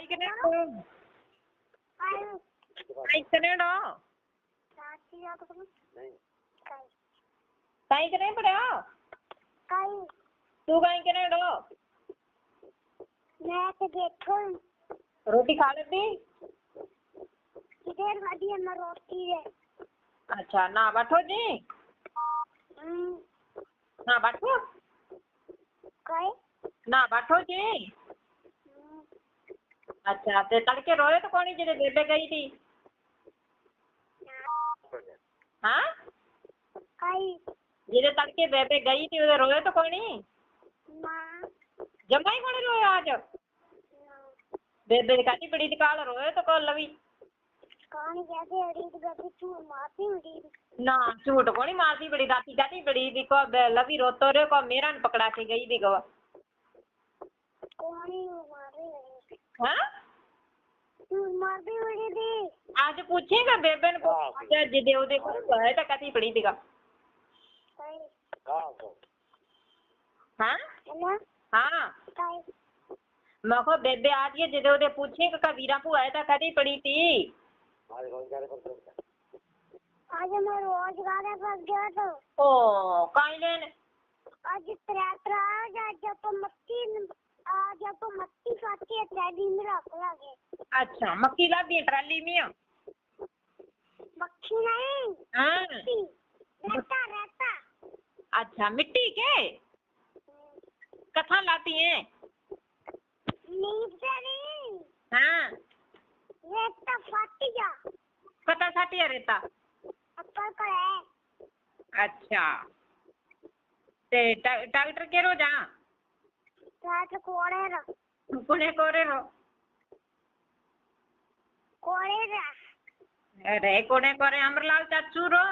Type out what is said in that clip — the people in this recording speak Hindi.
काई कने डो काई कने पड़े तू काई कने डो मैं तो देखो रोटी खा लेती इधर वादी है मैं रोटी है अच्छा ना बैठो जी ना बैठो काय ना बैठो जी अच्छा ते तड़के रोए तो कौन जेडे बेबे गई थी हाँ काय जेडे तड़के बेबे गई थी उधर रोए तो कौन मां जमाई कौन रोए आज बेबे काटी पड़ी थी काल रोए तो कौन लवी कौन जैसे अड़ीद गई तू माफी उड़ी ना झूठ कोनी मारती बड़ी राती काटी पड़ी थी को लवी रोतो रे को मेरा न पकड़ा के गई थी को कौन मारे हाँ तू माफी उड़ी थी आज पूछेगा बेबे को क्या जिदे उदे को है तो काटी पड़ी थी का हाँ है हाँ काय मको बेबे आज ये जिदे उदे पूछेगा का वीरापू है तो काटी पड़ी थी आज मैं रोजगार पर गया तो ओ काई लेन आज ट्रैक्टर आज तो मक्की काटी है ट्रैली में रख लगे अच्छा मक्की ला दी ट्राली में मक्खी नहीं हाँ रहता अच्छा मिट्टी के कथा लाती हैं नीचे नहीं हाँ रहता फट जा कथा साटी है रेता अपर पर है अच्छा ते ट्रैक्टर केरो जा ट्रैक्टर कुने कोरे रो कोड़े रा अरे कोने कोरे अमरलाल चाचू रो